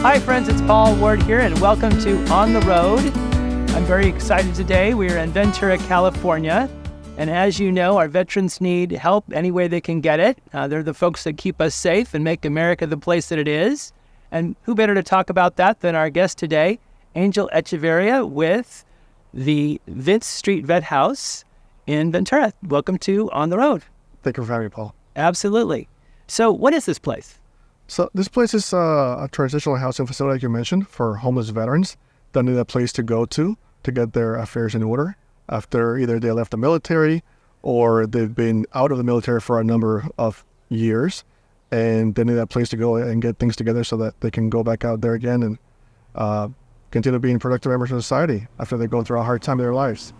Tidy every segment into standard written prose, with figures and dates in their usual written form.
Hi friends, it's Paul Ward here and welcome to On the Road. I'm very excited today. We're in Ventura, California. And as you know, our veterans need help any way they can get it. They're the folks that keep us safe and make America the place that it is. And who better to talk about that than our guest today, Angel Echeverria with the Vince Street Vet House in Ventura. Welcome to On the Road. Thank you for having me, Paul. Absolutely. So what is this place? So this place is a transitional housing facility, like you mentioned, for homeless veterans that need a place to go to get their affairs in order after either they left the military or they've been out of the military for a number of years, and they need a place to go and get things together so that they can go back out there again and continue being productive members of society after they go through a hard time in their lives.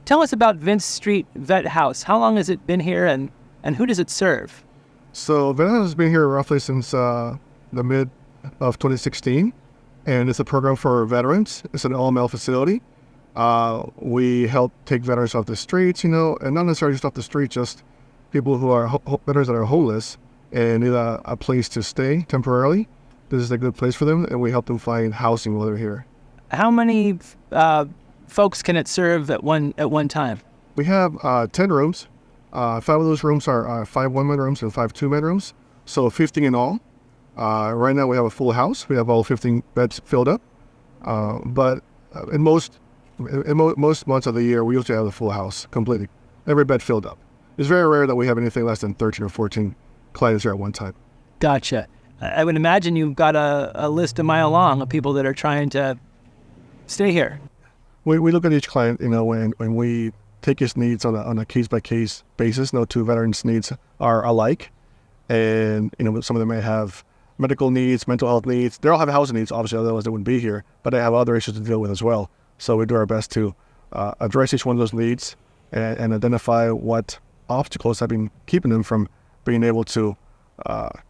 Tell us about Vince Street Vet House. How long has it been here and who does it serve? So Vet House has been here roughly since the mid of 2016, and it's a program for veterans. It's an all-male facility. We help take veterans off the streets, and not necessarily just off the street, just people who are veterans that are homeless and need a place to stay temporarily. This is a good place for them, and we help them find housing while they're here. How many folks can it serve at one time? We have 10 rooms. 5 of those rooms are 5 one-man rooms and 5 two-man rooms, so 15 in all. Right now we have a full house. We have all 15 beds filled up, but in most months of the year, we usually have the full house completely, every bed filled up. It's very rare that we have anything less than 13 or 14 clients here at one time. Gotcha. I would imagine you've got a list a mile long of people that are trying to stay here. We look at each client, when we take his needs on a case-by-case basis. No two veterans' needs are alike. And, some of them may have medical needs, mental health needs. They all have housing needs, obviously, otherwise they wouldn't be here. But they have other issues to deal with as well. So we do our best to address each one of those needs and identify what obstacles have been keeping them from being able to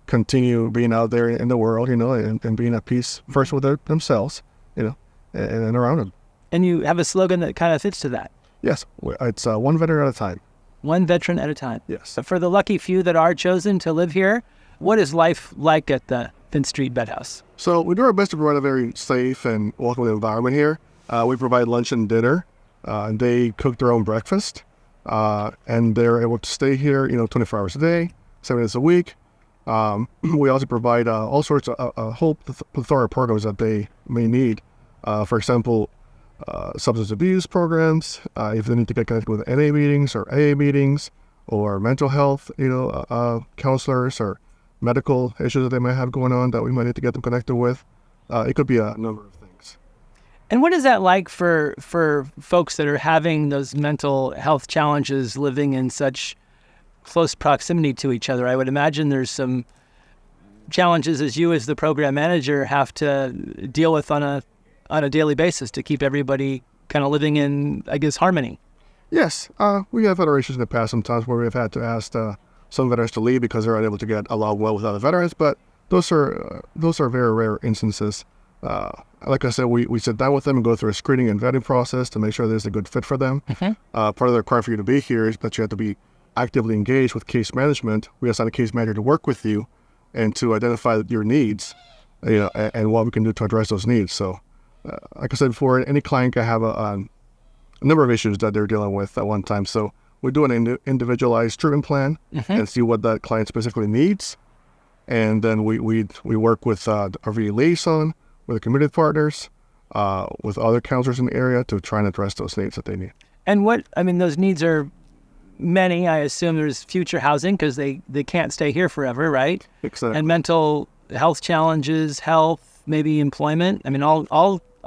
continue being out there in the world, and being at peace first with themselves, and around them. And you have a slogan that kind of fits to that. Yes, it's one veteran at a time. One veteran at a time. Yes. For the lucky few that are chosen to live here, what is life like at the Vince Street Vet House? So we do our best to provide a very safe and welcoming environment here. We provide lunch and dinner. They cook their own breakfast, and they're able to stay here, 24 hours a day, 7 days a week. We also provide all sorts of a whole plethora of programs that they may need. For example, substance abuse programs, if they need to get connected with NA meetings or AA meetings, or mental health, counselors or medical issues that they might have going on that we might need to get them connected with. It could be a number of things. And what is that like for folks that are having those mental health challenges living in such close proximity to each other? I would imagine there's some challenges as you as the program manager have to deal with on a daily basis to keep everybody kind of living in, I guess, harmony. Yes. We have federations in the past sometimes where we've had to ask some veterans to leave because they're unable to get along well with other veterans, but those are very rare instances. Like I said, we sit down with them and go through a screening and vetting process to make sure there's a good fit for them. Mm-hmm. Part of the requirement for you to be here is that you have to be actively engaged with case management. We assign a case manager to work with you and to identify your needs, and what we can do to address those needs. So, like I said before, any client can have a number of issues that they're dealing with at one time. So we do an individualized treatment plan and see what that client specifically needs. And then we work with our VA liaison, with the community partners, with other counselors in the area to try and address those needs that they need. And those needs are many. I assume there's future housing because they can't stay here forever, right? Exactly. And mental health challenges, health, maybe employment.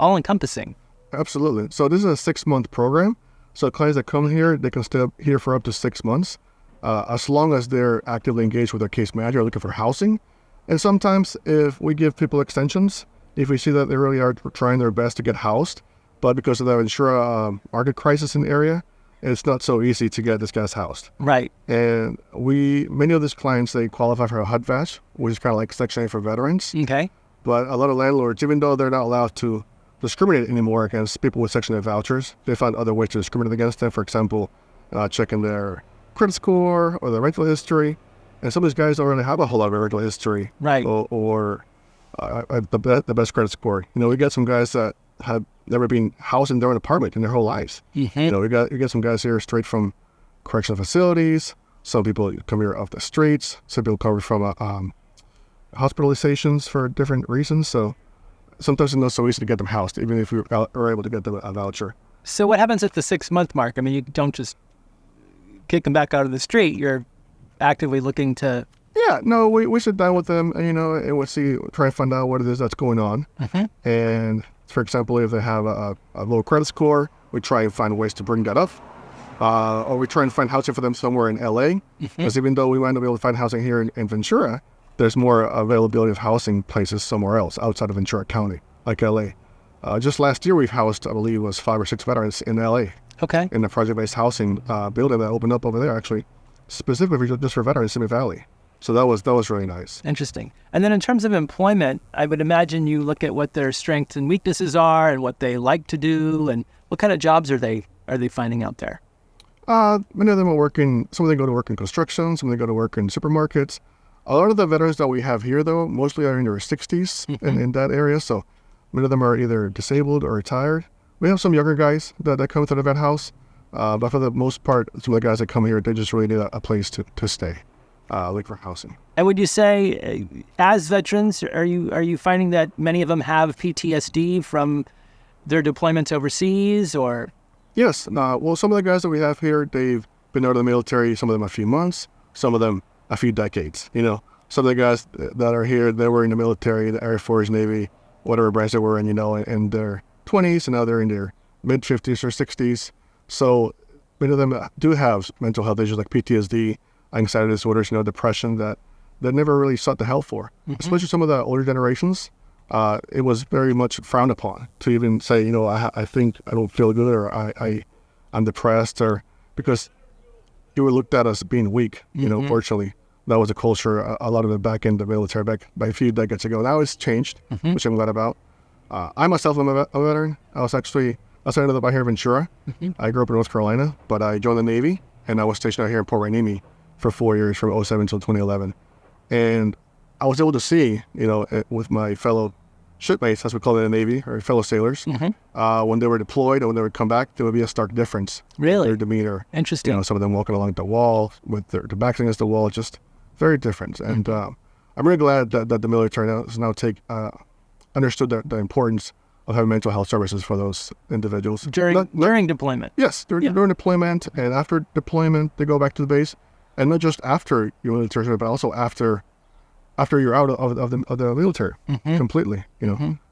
All encompassing. Absolutely. So this is a 6-month program. So clients that come here, they can stay here for up to 6 months, as long as they're actively engaged with their case manager looking for housing. And sometimes if we give people extensions, if we see that they really are trying their best to get housed, but because of the Ventura market crisis in the area, it's not so easy to get this guys housed. Right. And many of these clients, they qualify for a HUD voucher, which is kind of like Section 8 for veterans. Okay. But a lot of landlords, even though they're not allowed to discriminate anymore against people with Section 8 vouchers, they find other ways to discriminate against them. For example, checking their credit score or their rental history. And some of these guys don't really have a whole lot of rental history. Right. Or the best credit score. We got some guys that have never been housed in their own apartment in their whole lives. Mm-hmm. We got some guys here straight from correctional facilities. Some people come here off the streets. Some people come from hospitalizations for different reasons. So sometimes it's not so easy to get them housed, even if we were able to get them a voucher. So what happens at the 6-month mark? I mean, you don't just kick them back out of the street. You're actively looking to... Yeah, no, we sit down with them, and we'll try and find out what it is that's going on. Mm-hmm. And for example, if they have a low credit score, we try and find ways to bring that up. Or we try and find housing for them somewhere in LA. Because even though we might not be able to find housing here in Ventura, there's more availability of housing places somewhere else outside of Ventura County, like LA. Just last year, we've housed, I believe it was 5 or 6 veterans in LA. Okay. In the project-based housing building that opened up over there, actually, specifically just for veterans in Simi Valley. So that was really nice. Interesting. And then in terms of employment, I would imagine you look at what their strengths and weaknesses are and what they like to do, and what kind of jobs are they finding out there? Many of them are working. Some of them go to work in construction. Some of them go to work in supermarkets. A lot of the veterans that we have here, though, mostly are in their 60s in that area. So many of them are either disabled or retired. We have some younger guys that come to the vet house, but for the most part, some of the guys that come here, they just really need a place to stay. Like for housing. And would you say, as veterans, are you finding that many of them have PTSD from their deployments overseas, or? Yes. Well, some of the guys that we have here, they've been out of the military. Some of them a few months. Some of them a few decades. Some of the guys that are here, they were in the military, the Air Force, Navy, whatever branch they were in. In their 20s, and now they're in their mid 50s or 60s. So many of them do have mental health issues like PTSD. Anxiety disorders, depression that never really sought the help for. Especially some of the older generations, it was very much frowned upon to even say, I think I don't feel good, or I'm depressed, or because you were looked at as being weak. Fortunately, that was a culture. A lot of it back in the military, back by a few decades ago. Now it's changed, which I'm glad about. I myself am a veteran. I ended up out here in Ventura. I grew up in North Carolina, but I joined the Navy, and I was stationed out here in Port Hueneme for 4 years, from 2007 until 2011. And I was able to see, with my fellow shipmates, as we call it in the Navy, or fellow sailors, when they were deployed and when they would come back, there would be a stark difference. Really? Their demeanor. Interesting. Some of them walking along the wall with their backs against the wall, just very different. And I'm really glad that the military has now understood the importance of having mental health services for those individuals. During deployment? Yes, during deployment, and after deployment, they go back to the base. And not just after your military service, but also after you're out of the military completely.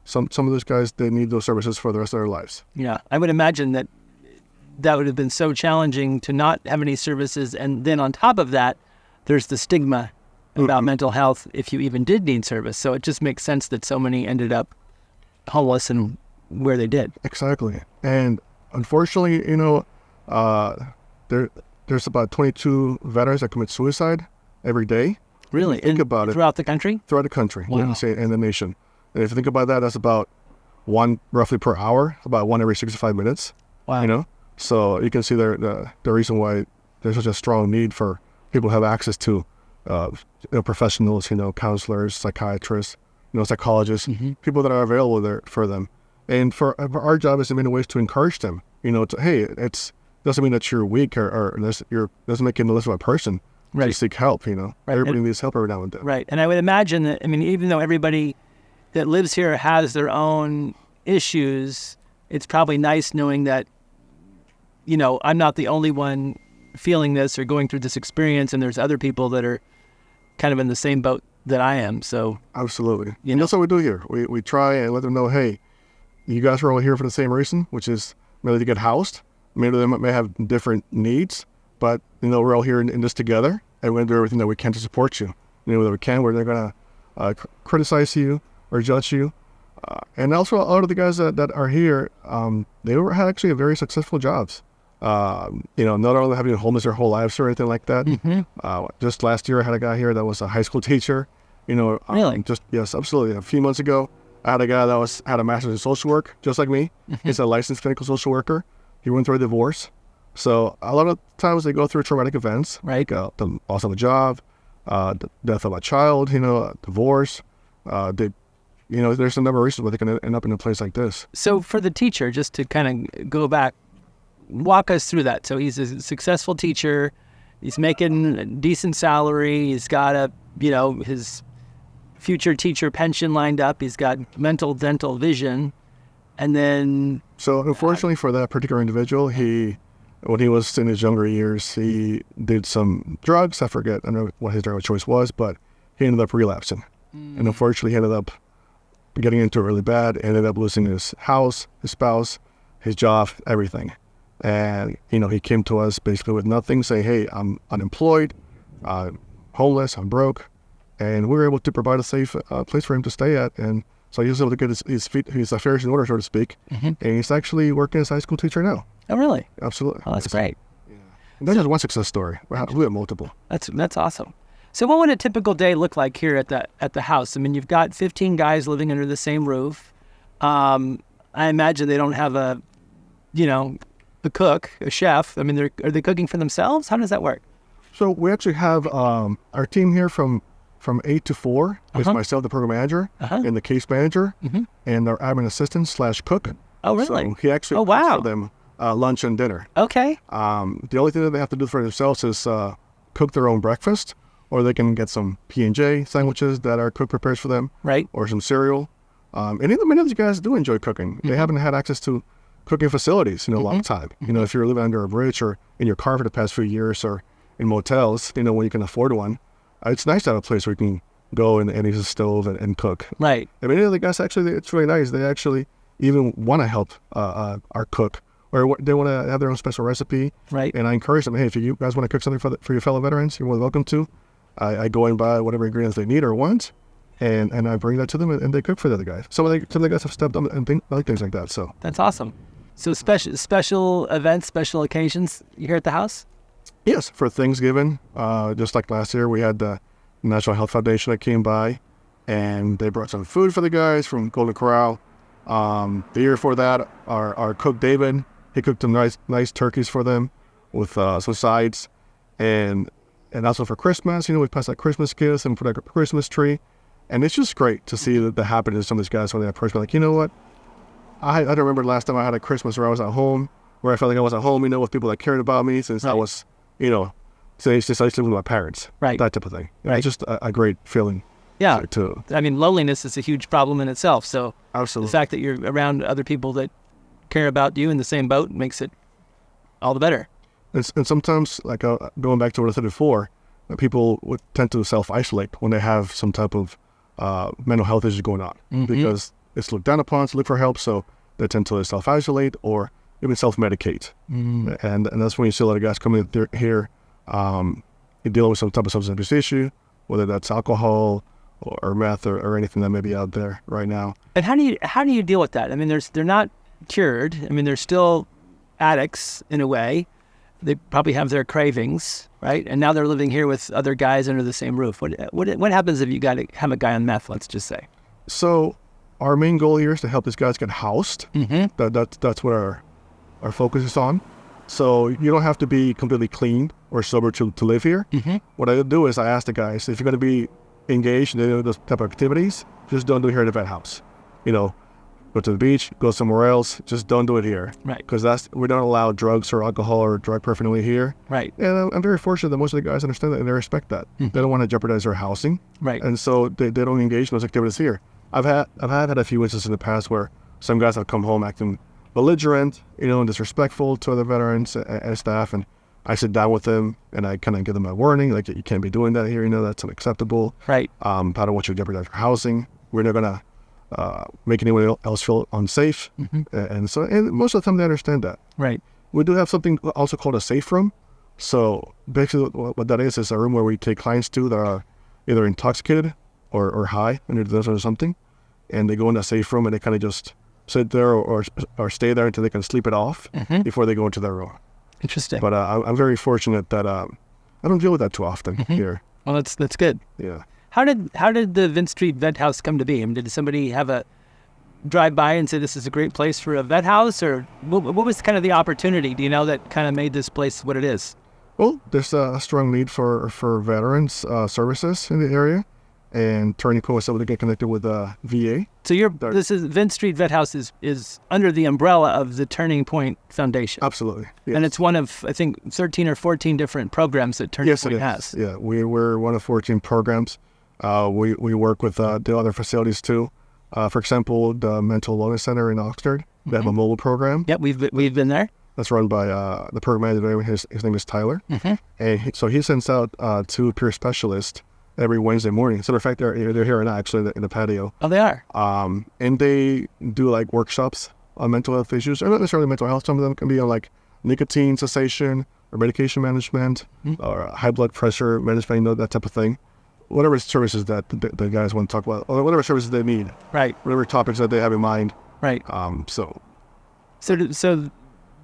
Some of those guys, they need those services for the rest of their lives. Yeah, I would imagine that would have been so challenging to not have any services, and then on top of that, there's the stigma about mental health if you even did need service. So it just makes sense that so many ended up homeless and where they did. Exactly, and unfortunately, There's about 22 veterans that commit suicide every day. Really? Think about it. Throughout the country? Throughout the country. Wow. In the nation. And if you think about that, that's about one roughly per hour, about one every 65 minutes. Wow. So you can see the reason why there's such a strong need for people to have access to professionals, counselors, psychiatrists, psychologists, people that are available there for them. And for our job is in many ways to encourage them, doesn't mean that you're weak or doesn't make you less of a person to seek help, Right. Everybody needs help every now and then. Right. And I would imagine that, even though everybody that lives here has their own issues, it's probably nice knowing that, I'm not the only one feeling this or going through this experience, and there's other people that are kind of in the same boat that I am. So absolutely. And that's what we do here. We try and let them know, hey, you guys are all here for the same reason, which is merely to get housed. Many of them may have different needs, but, we're all here in this together, and we're going to do everything that we can to support you. That we can, where they're going to criticize you or judge you. And also, a lot of the guys that are here, they had actually very successful jobs. Not only having been homeless their whole lives or anything like that. Just last year, I had a guy here that was a high school teacher. Really? Yes, absolutely. A few months ago, I had a guy that had a master's in social work, just like me. He's a licensed clinical social worker. He went through a divorce. So a lot of times they go through traumatic events, right? The loss of a job, the death of a child, divorce. They there's a number of reasons why they can end up in a place like this. So for the teacher, just to kind of go back, walk us through that. So he's a successful teacher. He's making a decent salary. He's got his future teacher pension lined up. He's got mental, dental, vision. And then... So unfortunately for that particular individual, when he was in his younger years, he did some drugs. I don't know what his drug of choice was, but he ended up relapsing. And unfortunately, he ended up getting into it really bad, ended up losing his house, his spouse, his job, everything. And, he came to us basically with nothing, saying, hey, I'm unemployed, homeless, I'm broke. And we were able to provide a safe place for him to stay at. And so he was able to get his affairs in order, so to speak. And he's actually working as a high school teacher now. Oh, really? Absolutely. Oh, that's great. Yeah. And that's just one success story. We have multiple. That's awesome. So what would a typical day look like here at the house? I mean, you've got 15 guys living under the same roof. I imagine they don't have a cook, a chef. I mean, are they cooking for themselves? How does that work? So we actually have our team here from 8 to 4. It's myself, the program manager, and the case manager, and our admin assistant / cook. Oh, really? So he actually cooks for them lunch and dinner. Okay. The only thing that they have to do for themselves is cook their own breakfast, or they can get some P&J sandwiches that our cook prepares for them, right? Or some cereal. And many of these guys do enjoy cooking. They haven't had access to cooking facilities in a long time. If you're living under a bridge or in your car for the past few years, or in motels, when you can afford one, it's nice to have a place where you can go and use a stove and cook. Right. And many of the guys, actually, it's really nice. They actually even want to help our cook, or they want to have their own special recipe. Right. And I encourage them, hey, if you guys want to cook something for your fellow veterans, you're more than welcome to. I go and buy whatever ingredients they need or want, and I bring that to them, and they cook for the other guys. Some of the guys have stepped up and things like that. So that's awesome. So special events, special occasions here at the house? Yes, for Thanksgiving, just like last year, we had the National Health Foundation that came by, and they brought some food for the guys from Golden Corral. The year before that, our cook David, he cooked some nice turkeys for them with some sides, and also for Christmas, we passed out Christmas gifts and put a Christmas tree, and it's just great to see that happen to some of these guys when they approach me like, you know what, I don't remember the last time I had a Christmas where I was at home, where I felt like I was at home, with people that cared about me since I was, since I used to live with my parents, right? That type of thing. Right. It's just a great feeling. Yeah. I mean, loneliness is a huge problem in itself. So absolutely, the fact that you're around other people that care about you in the same boat makes it all the better. And sometimes, like going back to what I said before, people would tend to self-isolate when they have some type of mental health issues going on, because it's looked down upon to look for help. So they tend to self-isolate or even self-medicate. And that's when you see a lot of guys coming here, dealing with some type of substance abuse issue, whether that's alcohol or meth or anything that may be out there right now. And how do you deal with that? I mean, they're not cured. I mean, they're still addicts in a way. They probably have their cravings, right? And now they're living here with other guys under the same roof. What happens if you got to have a guy on meth, let's just say? So our main goal here is to help these guys get housed. That's what our focus is on. So you don't have to be completely clean or sober to live here. What I do is I ask the guys, if you're going to be engaged in those type of activities, just don't do it here at the vet house. Go to the beach, go somewhere else. Just don't do it here. Right. Because we don't allow drugs or alcohol or drug paraphernalia here. Right. And I'm very fortunate that most of the guys understand that and they respect that. They don't want to jeopardize their housing. Right. And so they don't engage in those activities here. I've had a few instances in the past where some guys have come home acting belligerent, and disrespectful to other veterans and staff, and I sit down with them and I kind of give them a warning, like, you can't be doing that here. That's unacceptable. Right. I don't want you to jeopardize your housing. We're not gonna make anyone else feel unsafe. And most of the time they understand that. Right. We do have something also called a safe room. So basically what that is a room where we take clients to that are either intoxicated or high under the drugs or something, and they go in that safe room and they kind of just sit there or stay there until they can sleep it off before they go into their room. Interesting. But I'm very fortunate that I don't deal with that too often here. Well, that's good. Yeah. How did the Vint Street Vet House come to be? I mean, did somebody have a drive by and say this is a great place for a vet house, or what was kind of the opportunity, do you know, that kind of made this place what it is? Well, there's a strong need for veterans services in the area, and Turning Point was able to get connected with VA. So this is Vint Street Vet House is under the umbrella of the Turning Point Foundation. Absolutely. Yes. And it's one of, I think, 13 or 14 different programs that Turning Point has. Yeah, we're one of 14 programs. We work with the other facilities too. For example, the Mental Wellness Center in Oxnard. They have a mobile program. Yep, we've been there. That's run by the program manager. His name is Tyler. And so he sends out 2 peer specialists every Wednesday morning. So in fact, they're here now, actually, in the patio. Oh, they are? And they do like workshops on mental health issues. Or not necessarily mental health. Some of them can be on like nicotine cessation or medication management or high blood pressure management, that type of thing. Whatever services that the guys want to talk about, or whatever services they need. Right. Whatever topics that they have in mind. Right. So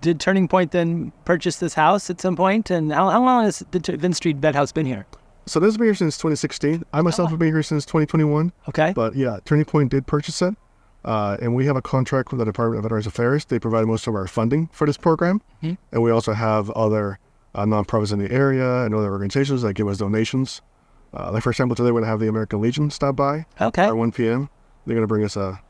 did Turning Point then purchase this house at some point? And how long has the Vint Street Vet House been here? So this has been here since 2016. I myself have been here since 2021. Okay. But yeah, Turning Point did purchase it. And we have a contract with the Department of Veterans Affairs. They provide most of our funding for this program. And we also have other nonprofits in the area and other organizations that give us donations. Like, for example, today we're going to have the American Legion stop by at 1 p.m. They're going to bring us a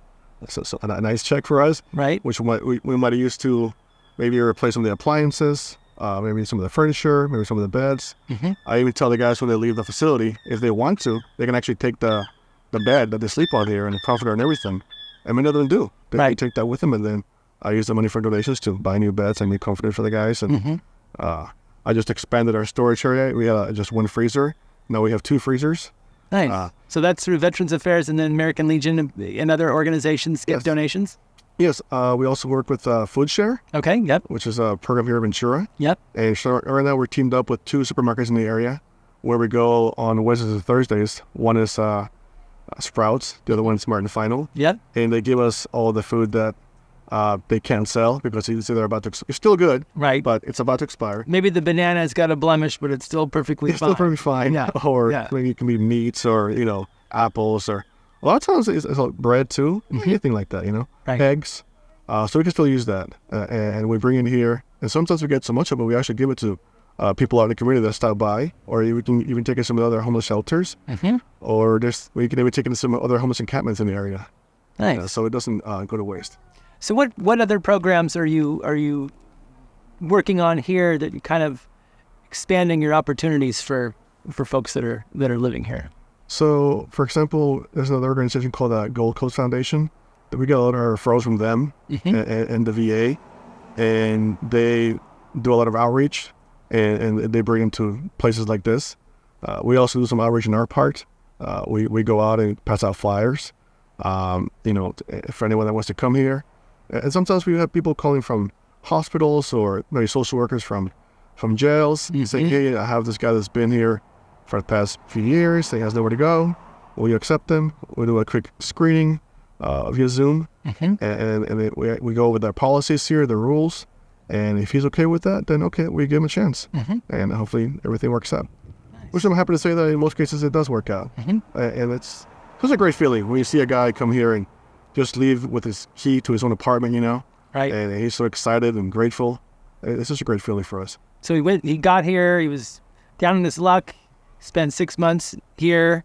nice check for us, right? Which we might have used to maybe replace some of the appliances, maybe some of the furniture, maybe some of the beds. I even tell the guys when they leave the facility, if they want to, they can actually take the bed that they sleep on here and the comforter and everything. And many of them do. They can take that with them, and then I use the money for donations to buy new beds and new comforters for the guys. And I just expanded our storage area. We had just 1 freezer. Now we have 2 freezers. Nice. So that's through Veterans Affairs, and then American Legion and other organizations get donations? Yes. We also work with Food Share. Okay, yep. Which is a program here in Ventura. Yep. And so right now we're teamed up with 2 supermarkets in the area where we go on Wednesdays and Thursdays. One is Sprouts. The other one is Martin Final. Yep. And they give us all the food that they can't sell because it's either about to it's still good, right? But it's about to expire. Maybe the banana's got a blemish, but it's still perfectly fine. It's still perfectly fine. Yeah. Or maybe it can be meats or apples, or a lot of times it's bread too, anything like that, right. Eggs. So we can still use that, and we bring it here. And sometimes we get so much of it, we actually give it to people out in the community that stop by, or we can even take it to some of the other homeless shelters, or we can even take it to some other homeless encampments in the area. Nice. So it doesn't go to waste. So what other programs are you working on here that you kind of expanding your opportunities for folks that are living here? So, for example, there's another organization called the Gold Coast Foundation that we get a lot of our referrals from them and the VA, and they do a lot of outreach and they bring them to places like this. We also do some outreach in our part. We go out and pass out flyers, for anyone that wants to come here. And sometimes we have people calling from hospitals or maybe social workers from jails saying, hey, I have this guy that's been here for the past few years. He has nowhere to go. Will you accept him? We'll do a quick screening via Zoom. And we go over their policies here, the rules. And if he's okay with that, then okay, we give him a chance. And hopefully everything works out. Nice. Which I'm happy to say that in most cases it does work out. And it's a great feeling when you see a guy come here and just leave with his key to his own apartment, Right. And he's so excited and grateful. It's just a great feeling for us. So he got here, he was down in his luck, spent 6 months here,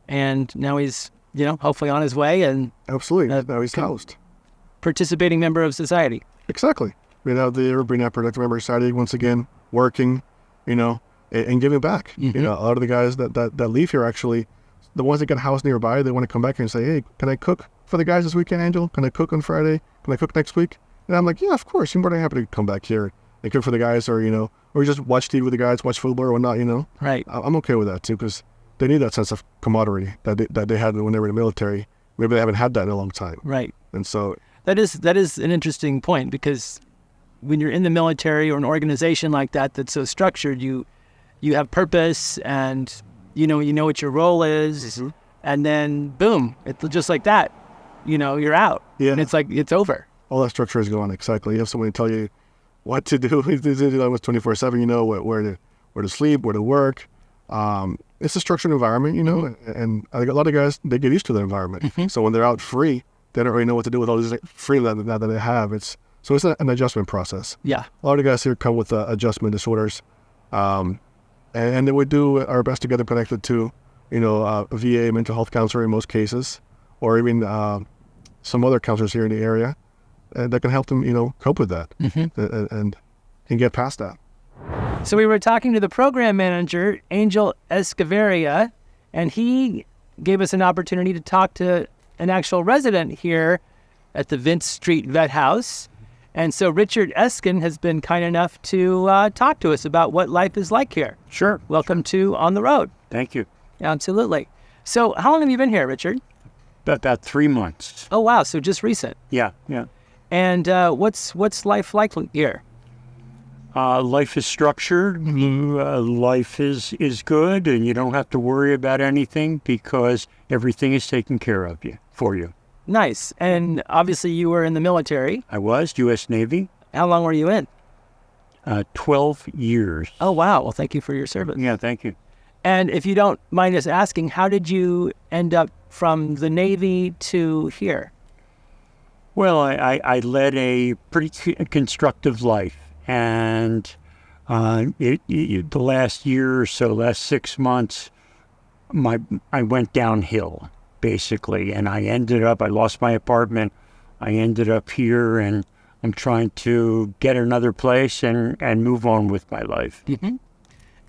and now he's, hopefully on his way. And absolutely. Now he's housed. Participating member of society. Exactly. Being out there, being a productive member of society, once again, working, and giving back. A lot of the guys that leave here, actually, the ones that get housed nearby, they want to come back here and say, hey, can I cook for the guys this weekend, Angel? Can I cook on Friday? Can I cook next week? And I'm like, yeah, of course. You're more than happy to come back here and cook for the guys, or just watch TV with the guys, watch football or whatnot, Right. I'm okay with that too, because they need that sense of camaraderie that they had when they were in the military. Maybe they haven't had that in a long time. Right. And so that is an interesting point, because when you're in the military or an organization like that that's so structured, you have purpose, and you know what your role is, and then boom, it's just like that. You're out. Yeah. And it's like it's over. All that structure is gone. Exactly. You have somebody tell you what to do. It's 24/7. Where to sleep, where to work. It's a structured environment, and I think a lot of guys, they get used to that environment. So when they're out free, they don't really know what to do with all this freedom that they have. So it's an adjustment process. Yeah. A lot of guys here come with adjustment disorders, and then we do our best to get them connected to a VA mental health counselor in most cases, or even some other counselors here in the area that can help them, cope with that and get past that. So we were talking to the program manager, Angel Echeverria, and he gave us an opportunity to talk to an actual resident here at the Vince Street Vet House. And so Richard Eskin has been kind enough to talk to us about what life is like here. Sure. Welcome to On the Road. Thank you. Absolutely. So how long have you been here, Richard? About 3 months. Oh, wow. So just recent. Yeah. And what's life like here? Life is structured. Life is good, and you don't have to worry about anything because everything is taken care of for you. Nice. And obviously you were in the military. I was U.S. Navy. How long were you in? 12 years. Oh, wow. Well, thank you for your service. Yeah, thank you. And if you don't mind us asking, how did you end up from the Navy to here? Well, I led a pretty constructive life. And the last year or so, last 6 months, I went downhill, basically. And I lost my apartment. I ended up here, and I'm trying to get another place and move on with my life. Mm-hmm.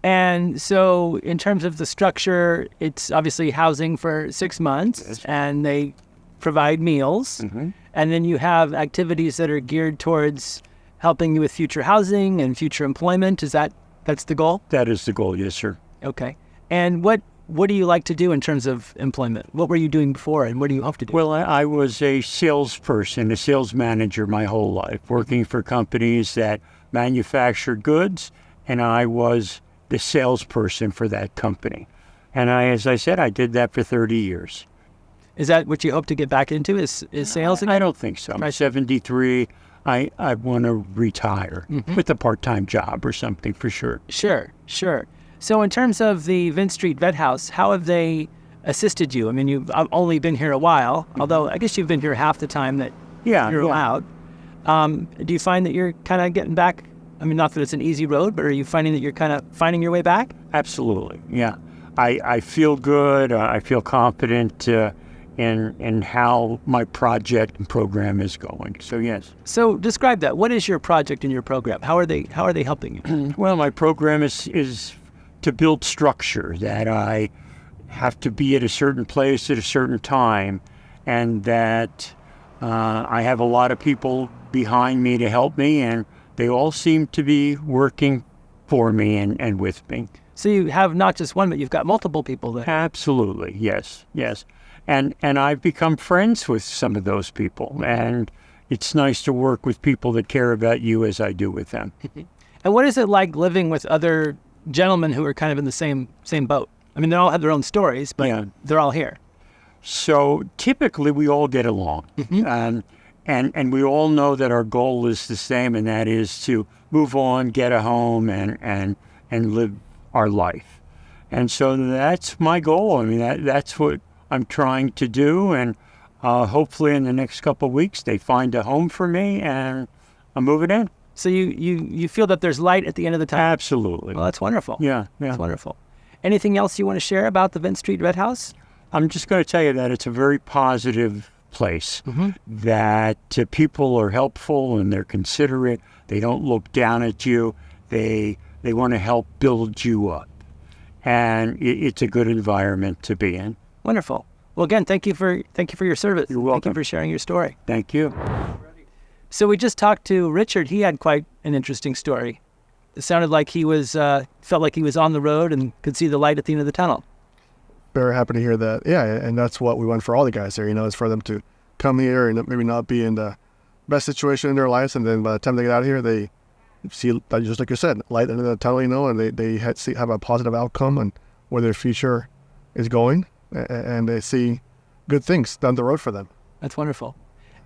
And so in terms of the structure, it's obviously housing for 6 months, Yes. and they provide meals. Mm-hmm. And then you have activities that are geared towards helping you with future housing and future employment. That's the goal? That is the goal, yes, sir. Okay. And what do you like to do in terms of employment? What were you doing before, and what do you hope to do? Well, I was a salesperson, a sales manager my whole life, working for companies that manufactured goods, and I was the salesperson for that company. And as I said, I did that for 30 years. Is that what you hope to get back into, is sales again? I don't think so. I'm 73. I want to retire with a part-time job or something for sure. Sure. So in terms of the Vince Street Vet House, how have they assisted you? I mean, you've only been here a while, although I guess you've been here half the time that you're allowed. Do you find that you're kind of getting back? I mean, not that it's an easy road, but are you finding that you're kind of finding your way back? Absolutely, yeah. I feel good. I feel confident in how my project and program is going. So yes. So describe that. What is your project and your program? How are they helping you? Well, my program is to build structure, that I have to be at a certain place at a certain time, and that I have a lot of people behind me to help me, and they all seem to be working for me and with me. So you have not just one, but you've got multiple people there. Absolutely, yes. And I've become friends with some of those people, and it's nice to work with people that care about you as I do with them. And what is it like living with other gentlemen who are kind of in the same boat? I mean, they all have their own stories, but they're all here. So typically we all get along, and we all know that our goal is the same, and that is to move on, get a home, and live our life. And so that's my goal. I mean, that's what I'm trying to do, and hopefully in the next couple of weeks they find a home for me, and I'm moving in. So you feel that there's light at the end of the tunnel? Absolutely. Well, that's wonderful. Yeah. That's wonderful. Anything else you want to share about the Vince Street Vet House? I'm just going to tell you that it's a very positive place, that people are helpful and they're considerate. They don't look down at you. They want to help build you up. And it's a good environment to be in. Wonderful. Well, again, thank you for your service. You're welcome. Thank you for sharing your story. Thank you. So we just talked to Richard. He had quite an interesting story. It sounded like he was felt like he was on the road and could see the light at the end of the tunnel. Very happy to hear that. Yeah, and that's what we want for all the guys here, is for them to come here and maybe not be in the best situation in their lives, and then by the time they get out of here, they see, just like you said, light at the end of the tunnel, and they have a positive outcome and where their future is going, and they see good things down the road for them. That's wonderful.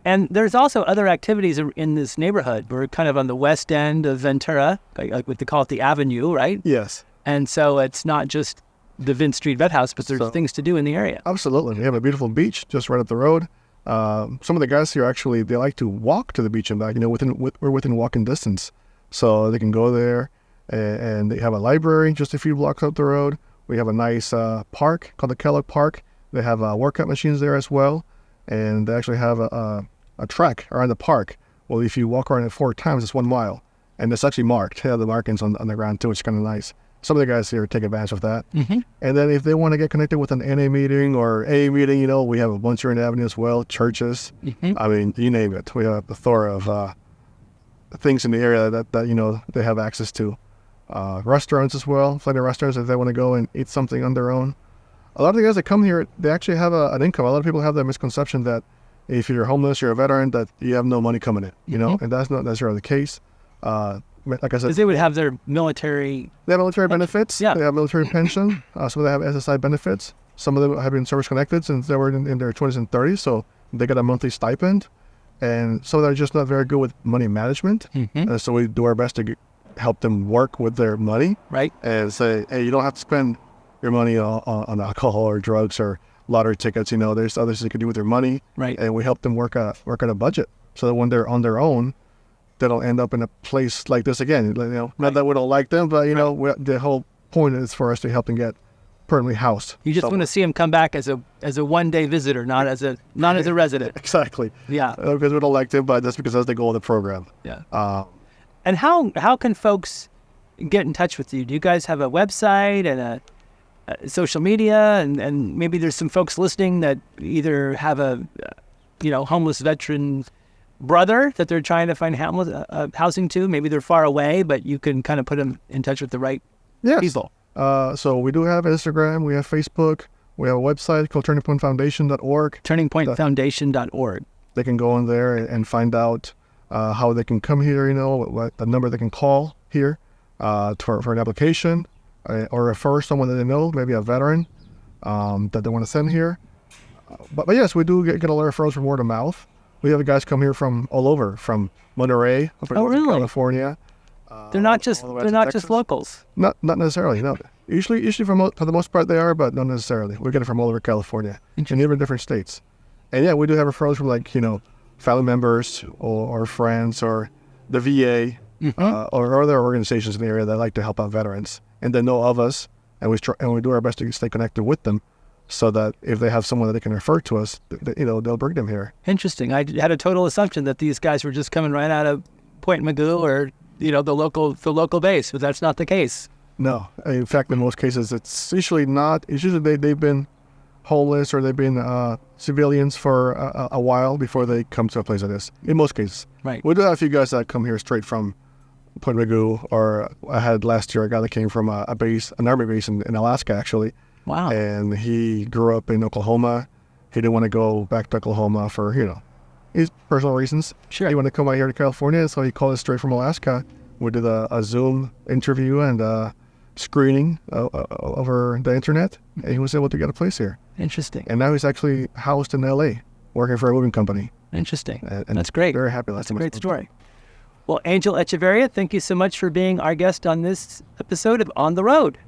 And there's also other activities in this neighborhood. We're kind of on the west end of Ventura, like what they call it the Avenue, right? Yes. And so it's not just the Vince Street Vet House, but there's things to do in the area. Absolutely. We have a beautiful beach just right up the road. Some of the guys here actually, they like to walk to the beach and back. We're within walking distance, so they can go there. And they have a library just a few blocks up the road. We have a nice park called the Kellogg Park. They have workout machines there as well, and they actually have a track around the park. Well, if you walk around it 4 times, it's 1 mile, and it's actually marked. They have the markings on the ground too, which is kind of nice. Some of the guys here take advantage of that. Mm-hmm. And then if they want to get connected with an NA meeting or A meeting, you know, we have a bunch here in the Avenue as well, churches. Mm-hmm. I mean, you name it. We have a plethora of things in the area that you know, they have access to. Restaurants as well, plenty of restaurants if they want to go and eat something on their own. A lot of the guys that come here, they actually have an income. A lot of people have the misconception that if you're homeless, you're a veteran, that you have no money coming in, you know, and that's not necessarily the case. Like I said, Because they would have their military. they have military benefits. Yeah. They have military pension. Some of them have SSI benefits. Some of them have been service connected since they were in their 20s and 30s, so they get a monthly stipend. And some of them are just not very good with money management. Mm-hmm. And so we do our best to help them work with their money. Right. And say, hey, you don't have to spend your money on alcohol or drugs or lottery tickets. You know, there's others they can do with their money. Right. And we help them work out a budget so that when they're on their own, they don't end up in a place like this again. You know, not that we don't like them, but you know, the whole point is for us to help them get permanently housed. You just want to see them come back as a 1-day visitor, not as a resident. Exactly. Yeah. Because we don't like them, but that's because that's the goal of the program. Yeah. And how can folks get in touch with you? Do you guys have a website and a social media, and maybe there's some folks listening that either have a homeless veteran brother that they're trying to find housing to. Maybe they're far away, but you can kind of put them in touch with the right people. So we do have Instagram, we have Facebook, we have a website called turningpointfoundation.org. Turningpointfoundation.org. They can go in there and find out how they can come here, you know, what the number they can call here for an application or refer someone that they know, maybe a veteran that they want to send here. But yes, we do get a lot of referrals from word of mouth. We have guys come here from all over, from Monterey, really? California. They're not just locals. Not necessarily, no. Usually for the most part they are, but not necessarily. We get it from all over California, and even different states. And yeah, we do have referrals from, like, you know, family members or friends or the VA or other organizations in the area that like to help out veterans, and they know of us, and we do our best to stay connected with them, so that if they have someone that they can refer to us, they'll bring them here. Interesting. I had a total assumption that these guys were just coming right out of Point Magoo or the local base, but that's not the case. No, in fact, in most cases, it's usually not. It's usually they've been homeless or they've been civilians for a while before they come to a place like this. In most cases, right. We do have a few guys that come here straight from Point Magoo, or I had last year a guy that came from an army base in Alaska, actually. Wow. And he grew up in Oklahoma. He didn't want to go back to Oklahoma for, his personal reasons. Sure. He wanted to come out here to California, so he called us straight from Alaska. We did a Zoom interview and screening over the internet, and he was able to get a place here. Interesting. And now he's actually housed in LA, working for a moving company. Interesting. And that's great. Very happy. That's a great story. Well, Angel Echeverria, thank you so much for being our guest on this episode of On the Road.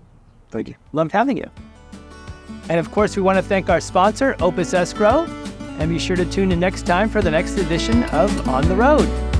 Thank you. Loved having you. And of course, we want to thank our sponsor, Opus Escrow, and be sure to tune in next time for the next edition of On the Road.